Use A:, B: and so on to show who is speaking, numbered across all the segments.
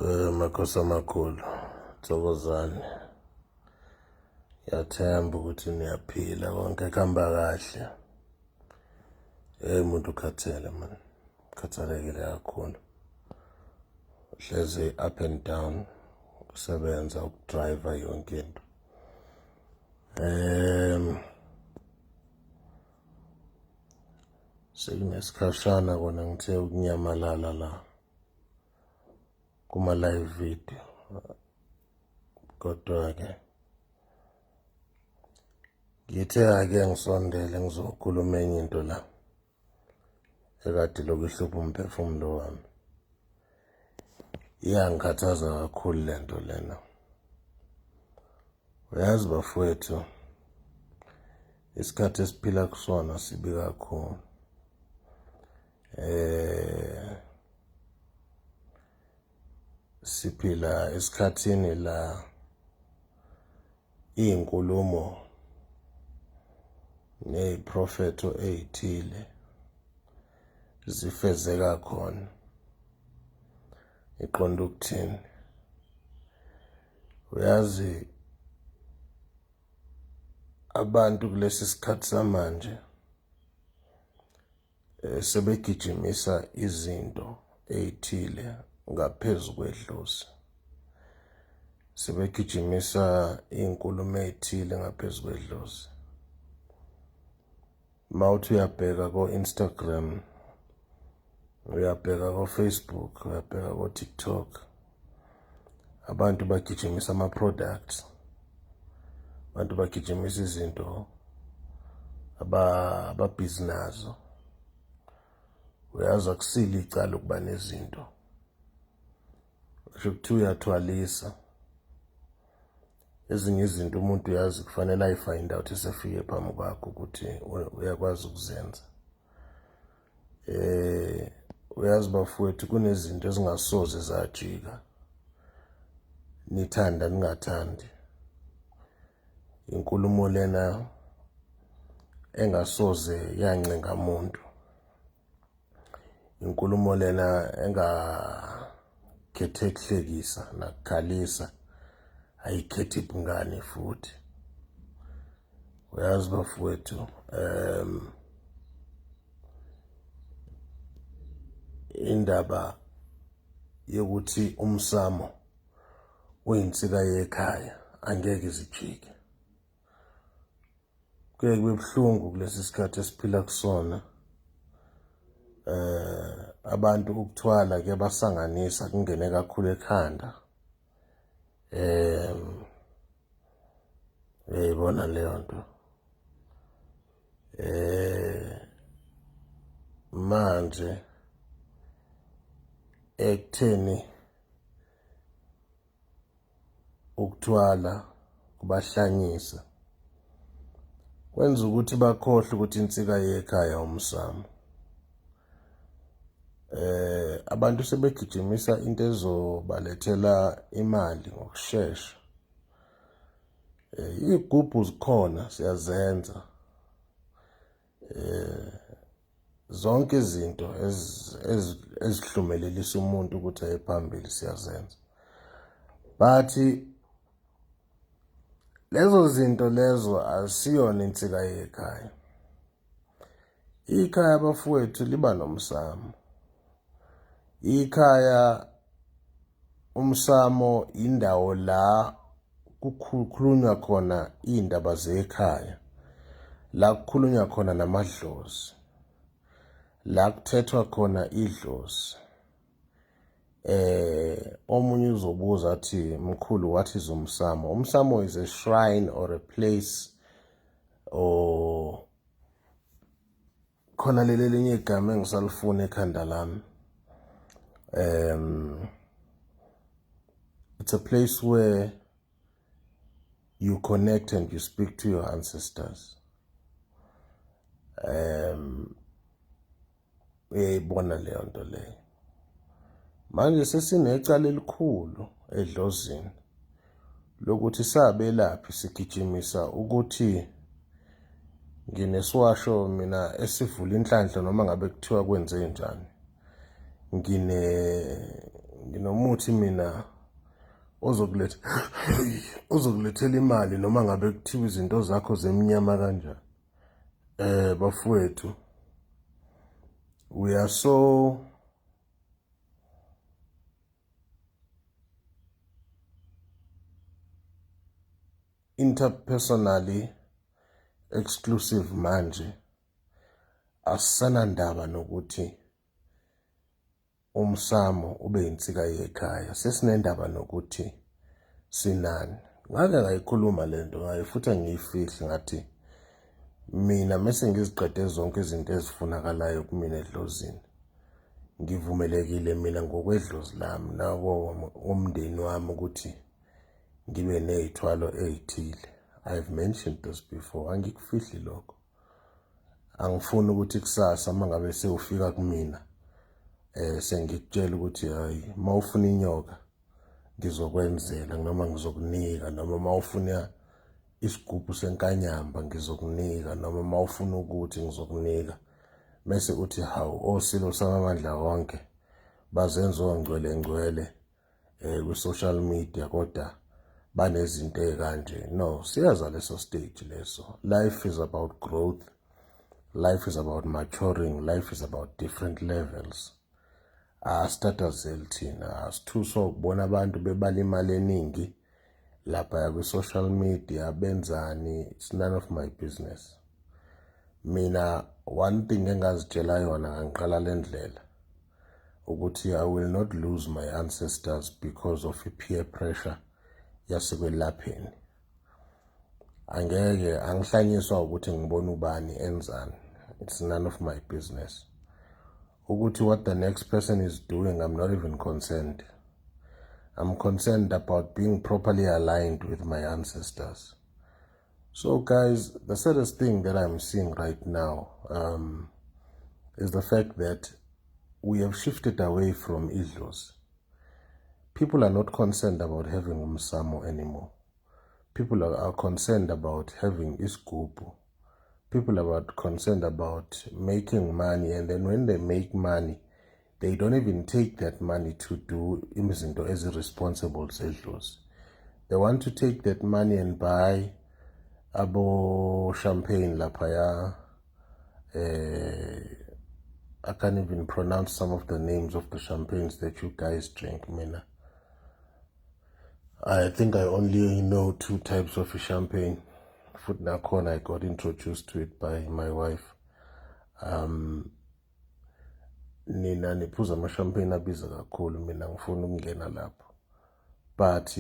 A: Makhosi amakhulu, Thokozani. Yathemba ukuthi niyaphila konke kuhamba kahle. Umuntu ukhathele man. Khathalekile kakhulu. Hlezi up and down, kusebenza ukudrive yonke into. Sekunesikhashana kona ngithe ukunyamalala la kuma live video. Kodwa ke ngithe ake ngisondele ngizokhuluma enye into la ekade lokuhlupha umphefumulo wami. Iyangikhathaza kakhulu lento lena. Uyazi bafowethu, isikhathi esiphila kusona sibi kakhulu. Siphila esikhathini la inkulumo neziprofeto ezithile zifezeka khona. Iqonda ukuthini? Uyazi abantu kulesi sikhathi samanje sebegijimisa izinto ezithile ngaphezulu kwedlozi. Sebegijimisa inkulumo ezithile ngaphezulu kwedlozi. Mawuthi uyabheka ko-Instagram, uyabheka ko-Facebook, uyabheka ko-TikTok, abantu bagijimisa ama-products, abantu bagijimisa izinto ababhizi nazo. Uyazi akusile icala ukuba nezinto. Kusho ukuthi uyathwalisa. Ezinye izinto umuntu uyazi kufanele ayifind out esefike phambi kwakho ukuthi uyakwazi ukuzenza. Uyazi bafowethu, kunezinto ezingasoze zajika. Nithanda ningathandi. Inkulumo lena engasoze yancenga umuntu. Inkulumo lena engakhethe kuhlekisa nakukhalisa, ayikhethi ibungane futhi. Uyazi bafowethu, indaba yokuthi umsamo uyinsika yekhaya angeke izijike. Kuye kube buhlungu kulesi sikhathi esiphila kusona. Abantu ukuthwala ke basanganisa kungene kakhulu ekhanda. Uyayibona leyo nto. Manje ekutheni ukuthwala kubahlanyisa kwenza ukuthi bakhohle ukuthi insika yekhaya umsamo. Abantu sebegijimisa into ezobalethela imali ngokusheshsha. Igubhu zikhona siyazenza. Zonke izinto ezihlumelelisa umuntu ukuthi aye phambili siyazenza. But lezo zinto lezo asiyona insika yekhaya. Ikhaya bafowethu liba nomsamo. Ikhaya umsamo indawo la kukhulunywa khona indaba zekhaya. La kukhulunywa khona namadlozi. La kuthethwa khona idlozi. Omunye uzobuza athi, mkhulu, what is umsamo? Umsamo is a shrine or a place, or khona leli linye igama engisalifuna ekhanda lami. It's a place where you connect and you speak to your ancestors. Uyayibona leyo nto leyo. Manje sesinecala elikhulu edlozini lokuthi sabelaphi sigijimisa ukuthi ngineswasho mina esivula inhlanhla noma ngabe kuthiwa kwenze njani. nginomuthi mina ozokulethela imali noma ngabe kuthiwa izinto zakho zemnyama kanjani. Bafowethu, we are so interpersonally exclusive manje, asisanandaba nokuthi umsamo ube insika yekhaya. Sesinendaba nokuthi sinani. Ngake ngayikhuluma lento ngaye futhi angiyifihle ngathi mina mase ngiziqede zonke izinto ezifunakalayo kumina edlozini, ngivumelekile mina ngokwedlozi lami nawo umndeni wami ukuthi ngibe nezithwalo ezithile. I've mentioned this before, angikufihli lokho. Angifuni ukuthi kusasa mangabe sewufika kumina sengikutshela ukuthi hayi mawufuna inyoka ngizokwenzela noma ngizokunika, noma mawufuna isigubhu senkanyamba ngizokunika, noma mawufuna ukuthi ngizokunika. Bese uthi hawu SILOSAMABANDLA ONKE bazenza ongcwele ku-social media kodwa banezinto ezikanje. No, siyaza leso stage leso. Life is about growth. Life is about maturing. Life is about different levels. Asitatazeli thina, asithuswa ukubona abantu bebala imali eningi lapha ku-social media benzani. It's none of my business. Mina one thing engazitshela yona ngiqala lendlela ukuthi I will not lose my ancestors because of peer pressure yasekwelapheni. Angeke angihlanyiswa ukuthi ngibone ubani enzani. It's none of my business. Ukuthi what the next person is doing, I'm not even concerned. I'm concerned about being properly aligned with my ancestors. So guys, the saddest thing that I'm seeing right now is the fact that we have shifted away from Idlozi. People are not concerned about having umsamo anymore. People are concerned about having isigubu. People are concerned about making money, and then when they make money, they don't even take that money to do izinto as irresponsible Idlozi. They want to take that money and buy abo champagne lapaya. I can't even pronounce some of the names of the champagnes that you guys drink, mina. I think I only know 2 types of champagne. Futh nakhona I got introduced to it by my wife. Nina niphuza ama-champagne abiza kakhulu, mina ngifuna ukungena lapho. But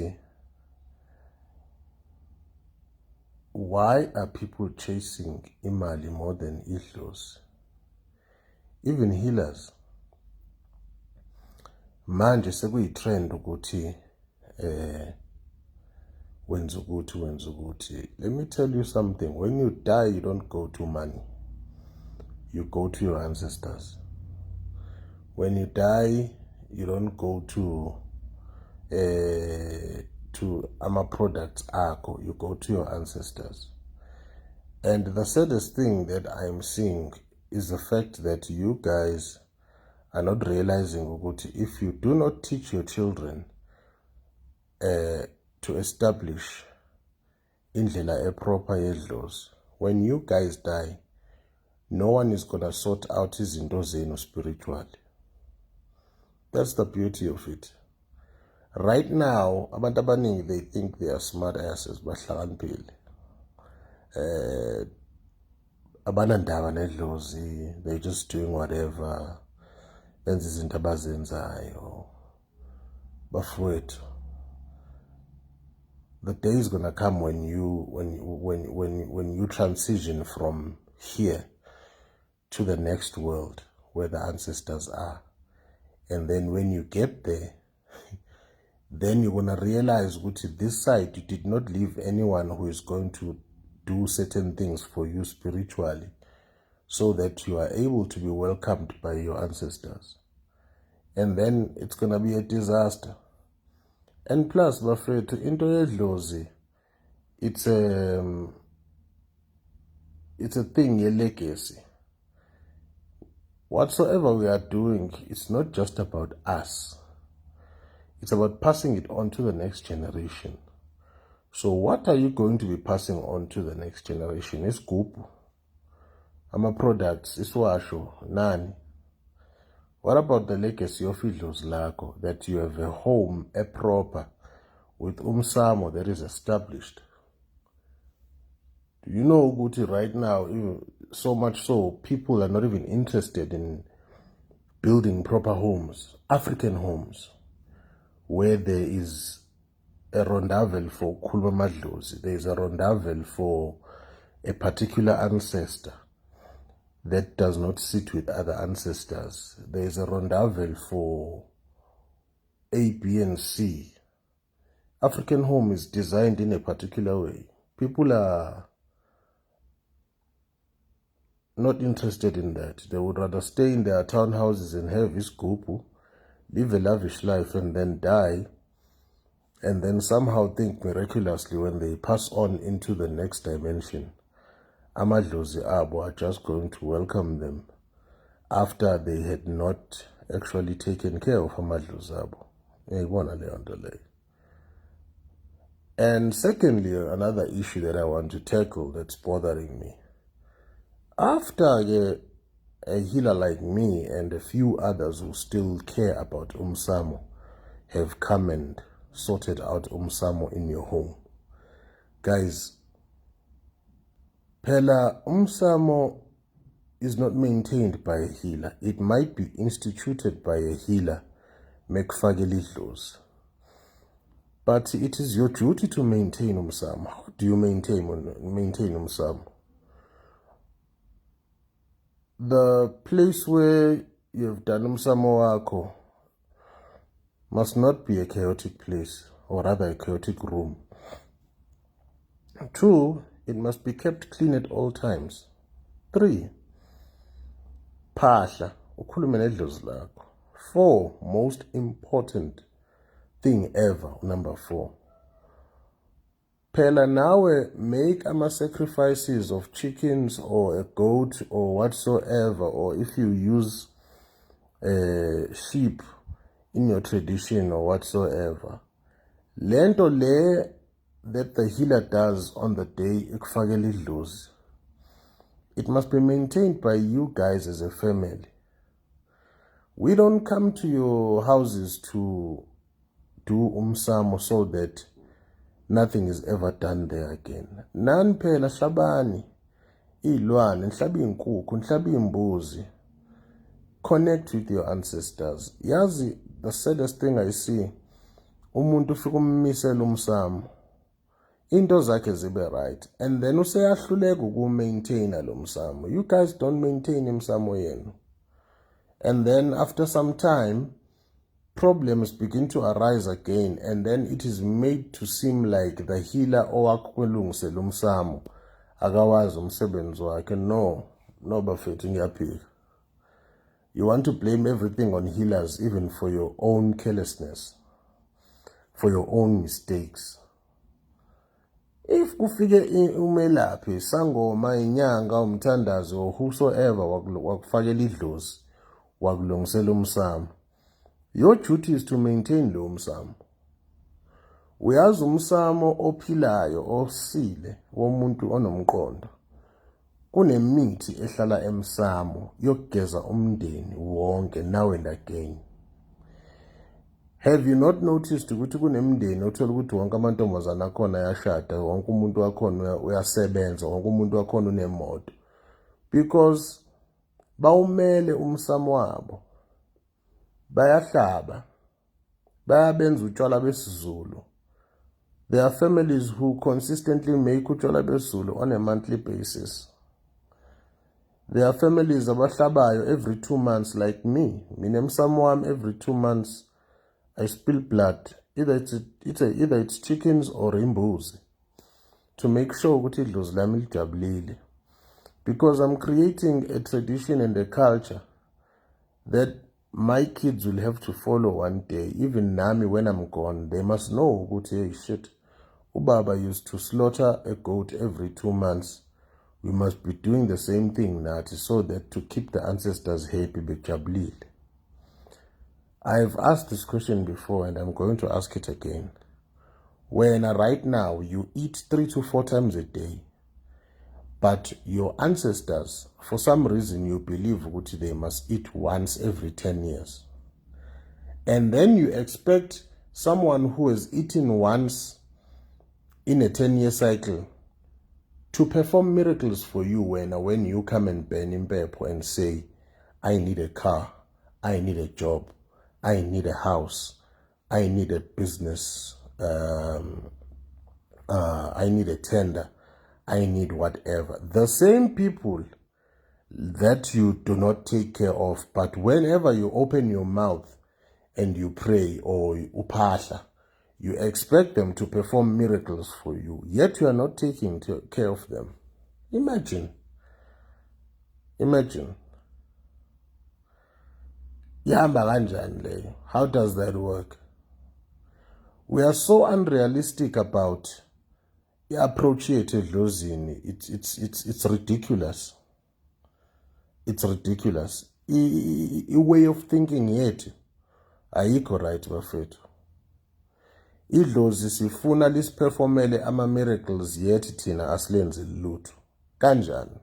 A: why are people chasing imali more than Idlozi? Even healers. Manje sekuyi-trend ukuthi wenza ukuthi. Let me tell you something. When you die, you don't go to money. You go to your ancestors. When you die, you don't go to ama products akho. You go to your ancestors. And the saddest thing that I'm seeing is the fact that you guys are not realizing ukuthi if you do not teach your children to establish indlela proper yedlozi, when you guys die, no one is gonna sort out izinto zenu spiritually. That's the beauty of it. Right now, abantu abaningi, they think they are smart asses, bahlakaniphile. Abanandaba nedlozi, they're just doing whatever. Benza izinto abazenzayo. Bafowethu, the day is gonna come when you transition from here to the next world where the ancestors are. And then when you get there, then you're gonna realize that this side you did not leave anyone who is going to do certain things for you spiritually so that you are able to be welcomed by your ancestors. And then it's gonna be a disaster. And plus, bafethu, into yedlozi, it's a thing, a legacy. Whatsoever we are doing, it's not just about us. It's about passing it on to the next generation. So what are you going to be passing on to the next generation? Isigubhu, ama-products, iswasho, nani? What about the legacy of Idlozi lakho, that you have a home, a proper, with umsamo that is established? Do you know, Guti, right now, so much so, people are not even interested in building proper homes, African homes, where there is a rondavel for Khuluma Madlozi, there is a rondavel for a particular ancestor that does not sit with other ancestors. There is a rondavel for A, B, and C. African home is designed in a particular way. People are not interested in that. They would rather stay in their townhouses and have isigubhu, live a lavish life, and then die, and then somehow think miraculously when they pass on into the next dimension, amadlozi abo are just going to welcome them after they had not actually taken care of amadlozi abo. And secondly, another issue that I want to tackle that's bothering me. After a healer like me and a few others who still care about umsamo have come and sorted out umsamo in your home, guys, phela umsamo is not maintained by a healer. It might be instituted by a healer, mekufakela idlozi, but it is your duty to maintain umsamo. How do you maintain umsamo? The place where you have done umsamo wakho must not be a chaotic place, or rather a chaotic room. 2, it must be kept clean at all times. 3, phahla ukhulume nedlozi lakho. 4, most important thing ever, number 4, phela nawe make ama-sacrifices of chickens or a goat or whatsoever, or if you use sheep in your tradition or whatsoever. Lento le that the healer does on the day ekufakela idlozi, it must be maintained by you guys as a family. We don't come to your houses to do umsamo so that nothing is ever done there again. Nani phela hlabani ilwane, nhlabe inkukhu, nhlabe imbuzi. Connect with your ancestors. Yazi, the saddest thing I see, umuntu ufika ummisela umsamo, into zakhe zibe right, and then useyahluleka ukumaintaina lo msamo. You guys don't maintain imsamo yenu. And then after some time, problems begin to arise again, and then it is made to seem like the healer owakulungisela umsamo akawazi umsebenzi wakhe. No bafethu, ngiyaphika. You want to blame everything on healers, even for your own carelessness, for your own mistakes. If kufike umelaphi, sangoma, inyanga, umthandazi, or whosoever wakufakela idlozi, wakulungisela umsamo, your duty is to maintain lo umsamo. Uyazi umsamo ophilayo, osile, womuntu onomqondo, kunemithi ehlala emsamo yokugeza umndeni wonke now and again. Have you not noticed ukuthi kunemndeni othola ukuthi wonke amantombazana akhona ayashada, wonke umuntu wakhona uyasebenza, wonke umuntu wakhona unemoto? Because bawumele umsamo wabo, bayahlaba, bayabenza utshwala besiZulu. There are families who consistently make utshwala besiZulu on a monthly basis. There are families abahlabayo every 2 months, like me. Mina umsamo wami every 2 months I spill blood. Either it's chickens or imbuzi, to make sure ukuthi idlozi lami lijabulile. Because I'm creating a tradition and a culture that my kids will have to follow one day. Even nami, when I'm gone, they must know ukuthi, hey, shit, ubaba used to slaughter a goat every 2 months. We must be doing the same thing nathi, so that to keep the ancestors happy, bejabulile. I've asked this question before and I'm going to ask it again. When right now you eat 3 to 4 times a day, but your ancestors, for some reason, you believe that they must eat once every 10 years. And then you expect someone who has eaten once in a 10-year cycle to perform miracles for you when you come and bend in paper and say, I need a car, I need a job, I need a house, I need a business, I need a tender, I need whatever. The same people that you do not take care of, but whenever you open your mouth and you pray or upasha, you expect them to perform miracles for you, yet you are not taking care of them. Imagine. Yahamba kanjani leyo? How does that work? We are so unrealistic about the approach here to Idlozini. It's ridiculous. It's ridiculous. A way of thinking yet ayikho right bafethu. Idlozi sifuna lisiperformele ama miracles yet thina asilenzi lutho. Kanjani?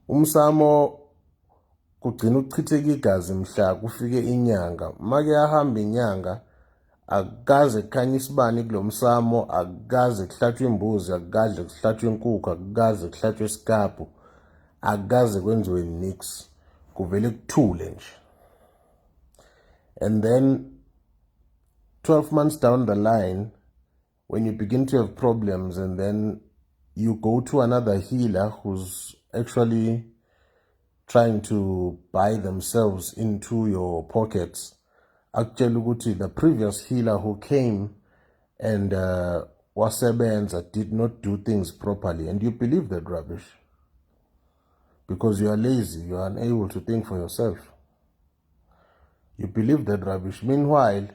A: Umsamo kugcina ukuchitheka igazi mhla kufike inyanga. Make ahamba inyanga akukaze kukhanya isibani kulomsamo, akukaze kuhlatshwe imbuzi, akukaze kuhlatshwe inkukhu, akukaze kuhlatshwe isikaphu, akukaze kwenziwe nix. Kuvele kuthule nje. And then 12 months down the line, when you begin to have problems and then you go to another healer who's actually trying to buy themselves into your pockets, actually the previous healer who came and wasebenza did not do things properly, and you believe that rubbish because you are lazy, you are unable to think for yourself. You believe that rubbish. Meanwhile,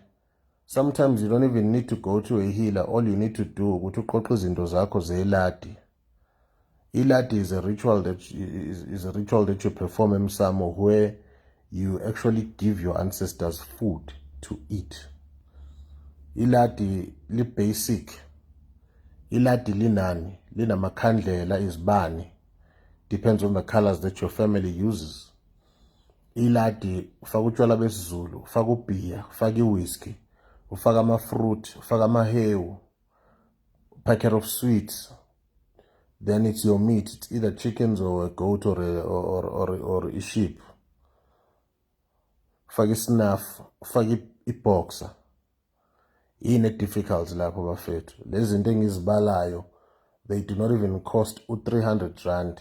A: sometimes you don't even need to go to a healer. All you need to do is to uqoqa izinto zakho zeladi. Iladi is a ritual that you perform emsamo where you actually give your ancestors food to eat. Iladi li basic. Iladi linani, linamakhandlela izibani. Depends on the colors that your family uses. Iladi ufaka utshwala besiZulu, ufaka ubhiya, ufaka whiskey, ufaka ama-fruit, ufaka amahewu, packet of sweets. Then it's your meat. It's either chickens or a goat or a sheep. Ufaka snuff, ufaka iboxer. Yini difficult lapho bafethu. Lezi zinto engizibalayo, they do not even cost u-300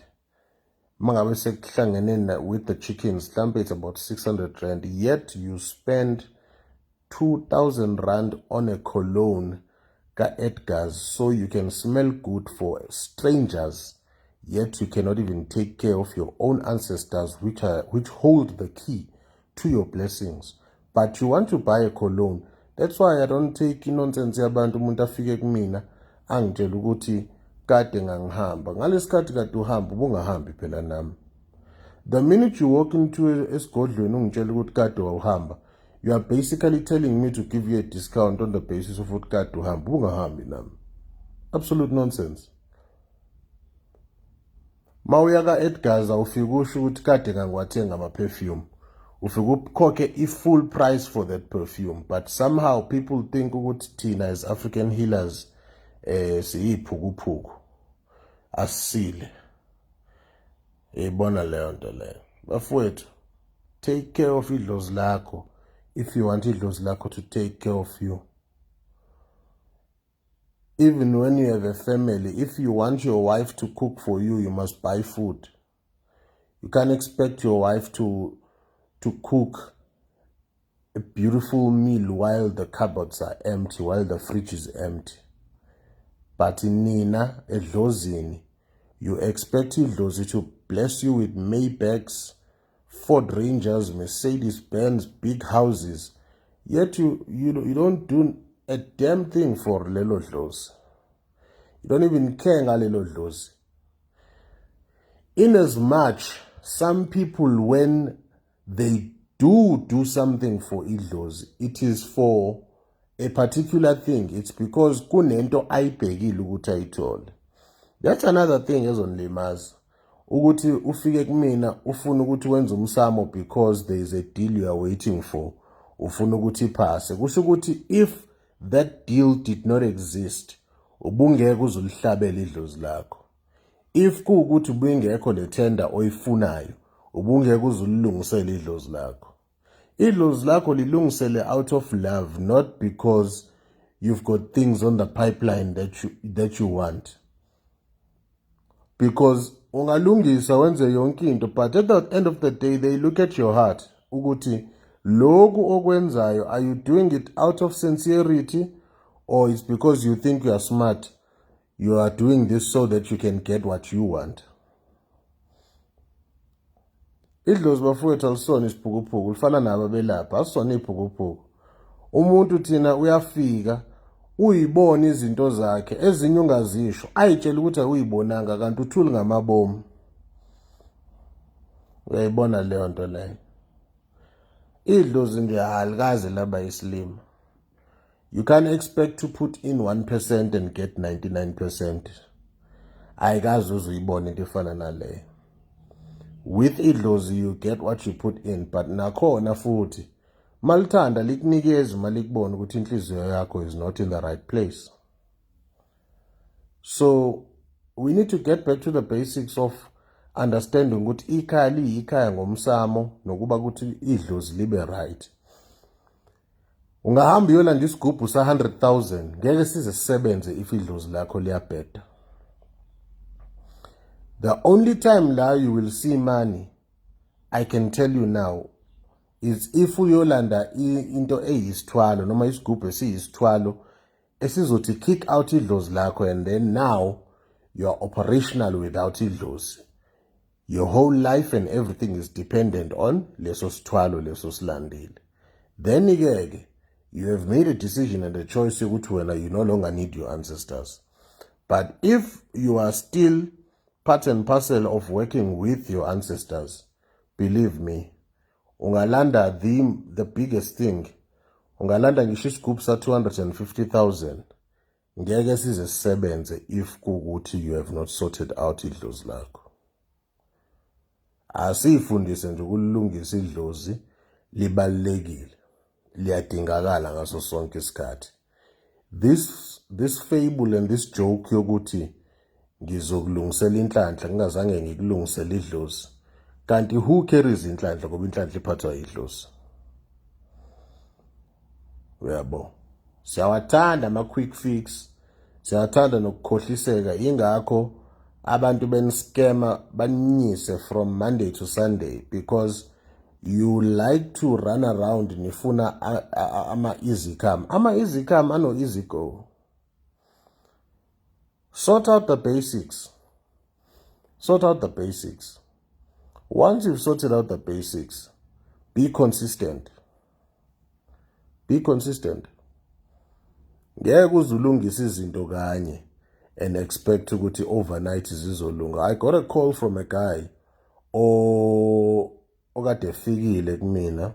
A: Mangabe sekuhlangene with the chickens, mhlambe it's about 600 rand. Yet you spend 2,000 rand on a cologne ka Edgar's so you can smell good for strangers. Yet you cannot even take care of your own ancestors, which hold the key to your blessings. But you want to buy a cologne. That's why I don't take nonsense yabantu umuntu afike kumina angitshela ukuthi kade ngangihamba. Ngalesikhathi kade uhamba ubungahambi phela nami. The minute you walk into esigodlweni ungitshela ukuthi kade wawuhamba, you are basically telling me to give you a discount on the basis of ukuthi kade uhamba ubungahambi nami. Absolute nonsense. Mawuya ka Edgar's awufika usho ukuthi kade ngangiwathenga ama-perfume. Ufika ukhokhe i-full price for that perfume, but somehow people think ukuthi thina as African healers siyiphukuphuku asile. Ebona leyo nto leyo. Bafowethu, take care of idlozi lakho if you want idlozi lakho to take care of you. Even when you have a family, if you want your wife to cook for you, you must buy food. You can't expect your wife to cook a beautiful meal while the cupboards are empty, while the fridge is empty. But in Nina, Idlozini, you expect Idlozi to bless you with Maybachs, Ford Rangers, Mercedes-Benz, big houses. Yet you don't do a damn thing for lelo Idlozi. You don't even care ngalelo Idlozi. In as much, some people when they do something for Idlozi, it is for a particular thing. It's because kunento ayibhekile ukuthi ayithole. That's another thing ezonlimaza. Ukuthi ufike kumina ufuna ukuthi wenze umsamo because there is a deal you are waiting for. Ufuna ukuthi iphase. Kusho ukuthi if that deal did not exist, ubungeke uzulihlabela idlozi lakho. If kuukuthi ubungekho le tender oyifunayo, ubungeke uzulilungisela idlozi lakho. Idlozi lakho lilungisele out of love, not because you've got things on the pipeline that you want. Because ungalungisa wenze yonke into, but at the end of the day they look at your heart ukuthi lokhu okwenzayo, are you doing it out of sincerity, or it's because you think you are smart, you are doing this so that you can get what you want. Idlozi bafowethu alisona isiphukuphuku, lifana nabo belapha, asona iphukuphuku. Umuntu thina uyafika uyibona izinto zakhe ezinye ungazisho, ayitshela ukuthi uyibonanga kanti uthuli ngamabomu. Uyayibona leyo nto leyo. Idlozi nje alikaze laba islima. You can't expect to put in 1% and get 99%. Ayikaze uzuyibona into efana naleyo. With Idlozi you get what you put in, but nakhona futhi malithanda likunikeza malikubona ukuthi inhliziyo yakho is not in the right place. So we need to get back to the basics of understanding ukuthi ikhaya liyikhaya ngomsamo nokuba ukuthi idlozi libe right. Ungahamba uyolanda isigubhu sa 100,000 ngeke size sisebenze if idlozi lakho liyabheda. The only time la you will see money, I can tell you now, is if uyolanda into eyisithwalo noma isigubhu esiyisithwalo esizothi kick out idlozi lakho, and then now you are operational without idlozi. Your whole life and everything is dependent on leso sithwalo leso silandile. Then again, you have made a decision and a choice yokuthi wena you no longer need your ancestors. But if you are still part and parcel of working with your ancestors, believe me, ungalanda the biggest thing, ungalanda ngisho isigubhu sa 250,000, ngeke size sisebenze if kukuthi you have not sorted out idlozi lakho. Asifundise nje ukulungisa idlozi, libalulekile, liyadingakala ngaso sonke isikhathi. This fable and this joke yokuthi ngizokulungisela inhlanhla ngingazange ngikulungisela idlozi, kanti who carries inhlanhla ngoba inhlanhla iphathwa idlozi? Uyabo, siyawathanda ama quick fix, siyathanda nokukhohliseka, ingakho abantu beniskema baninyise from Monday to Sunday, because you like to run around nifuna ama easy come. Ama easy come ano easy go. Sort out the basics. Sort out the basics. Once you've sorted out the basics, be consistent. Be consistent. Ngeke uzulungisa izinto kanye and expect ukuthi overnight zizolunga. I got a call from a guy okade fikile kumina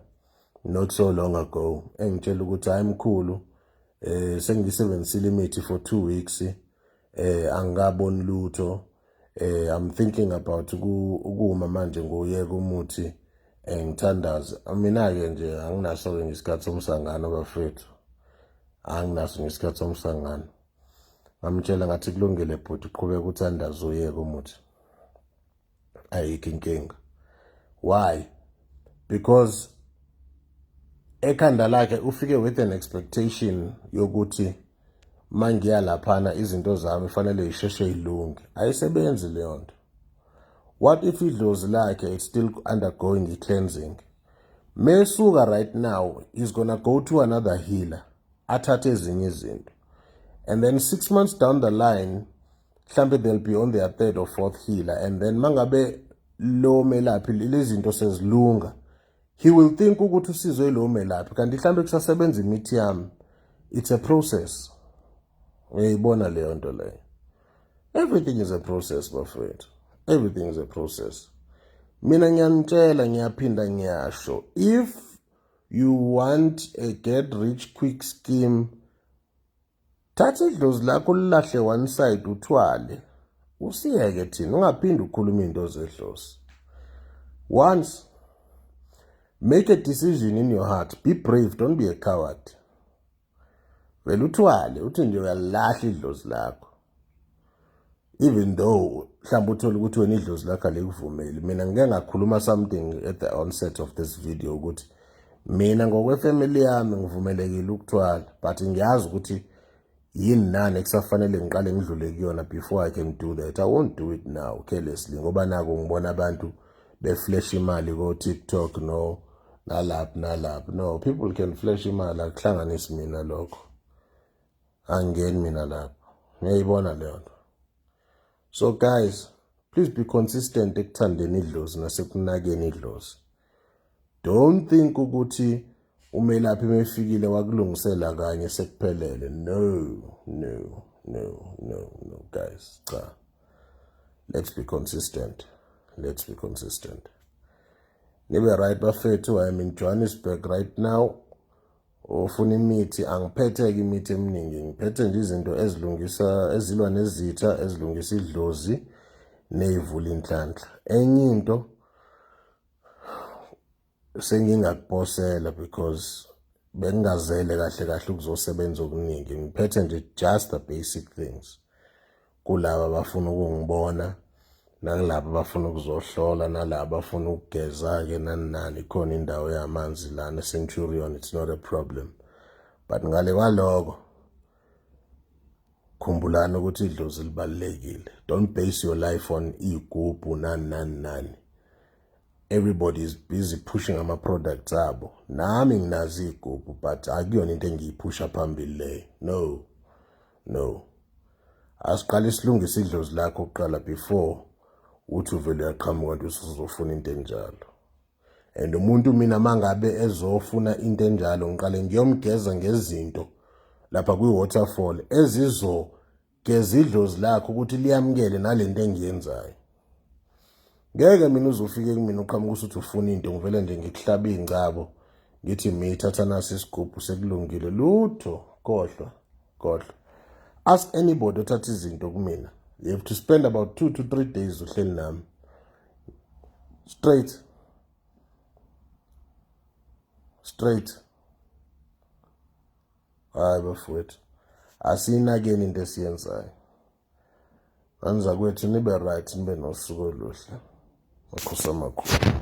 A: not so long ago. Engitshela ukuthi ayimkhulu, sengisebenzisile imithi for 2 weeks, angaboni lutho. I'm thinking about ukuma manje ngoyeka umuthi ngithandaza. Mina ke nje anginaso ngesikhathi somsangano bafethu. Anginaso ngesikhathi somsangano. Ngamtshela ngathi kulungile bhuti uqhubeka uthandaza uyeka umuthi. Ayikho inkinga. Why? Because ekhanda lakhe ufike with an expectation yokuthi mangiya laphana izinto zami fanele isheshe ilunge. Ayisebenzi leyo nto. What if idlozi lakhe it's still undergoing the cleansing? Mesuka right now is gonna go to another healer, athathe ezinye izinto, and then 6 months down the line mhlambe they'll be on their 3rd or 4th healer, and then mangabe lo melaphi lezi zinto sezilunga, he will think ukuthi usizwe lo melaphi kanti mhlambe kusasebenza imithi yami. It's a process. Uyayibona leyo nto leyo. Everything is a process, bafowethu. Everything is a process. Mina ngiyanitshela ngiyaphinda ngiyasho, if you want a get rich quick scheme, thatha idlozi lakho lilahle one side uthwale. Usiyeke thina, ungaphindi ukhuluma into zedlozi. Once, make a decision in your heart. Be brave, don't be a coward. Vele uthwale, uthi nje uyalahla idlozi lakho. Even though, mhlawumbe uthole ukuthi wena idlozi lakho alikuvumeli. Mina ngike ngakhuluma something at the onset of this video ukuthi mina ngokwefamily yami ngivumelekile ukuthwala, but ngiyazi ukuthi yini nani ekusafanele ngiqale ngidlule kuyona before I can do that. I won't do it now carelessly ngoba nako ngibona abantu beflash imali ko TikTok nalapha. No, people can flash imali, akuhlanganisi mina lokho. Angeni mina lapho. Ngiyayibona leyo nto. So guys, please be consistent ekuthandeni idlozi nasekunakeni idlozi. Don't think ukuthi umelaphi mefikile wakulungisela kanye sekuphelele. No, guys. Let's be consistent. Nibe right bafethu, I am in Johannesburg right now. Ufuna imithi, angiphetheke imithi eminingi. Ngiphethe nje izinto ezilwa nezitha, ezilungisa idlozi nevula inhlanhla. Enye into sengingakuposela because bengingazele kahle ukuzosebenza okuningi. Ngiphethe nje just the basic things. Kulabo abafuna ukungibona, nakulabo abafuna ukuzohlola, nalabo abafuna ukugeza ke nani khona indawo yamanzi lana Centurion, it's not a problem. But ngale kwaloko khumbulani ukuthi idlozi libalulekile. Don't base your life on igubhu nani. Everybody is busy pushing ama products abo. Nami nginazi igubhu, but akuyona into engiyiphusha phambili leyo. No. Asiqale silungise idlozi lakho uqala before uthi uvele yaqhamuka kanti usuzofuna into enjalo. And umuntu mina mangabe ezofuna into enjalo ngiqale ngiyomgeza ngezinto lapha kwi-waterfall ezizogeza idlozi lakho ukuthi liyamkele nalento engiyenzayo. Ngeke mina uzofike kumina uqhamuka usuthi ufuna into ngivele nje ngikuhlaba ingcabo ngithi mithatha nasi isigubhu sekulungile lutho khohlwa. Ask anybody othatha izinto kumina. You have to spend about 2 to 3 days uhleli nami. Straight. Hayi bafowethu. Asinakeni into esiyenzayo. Anza kwethu nibe right, nibe nosuku oluhle. Makhosi amakhulu.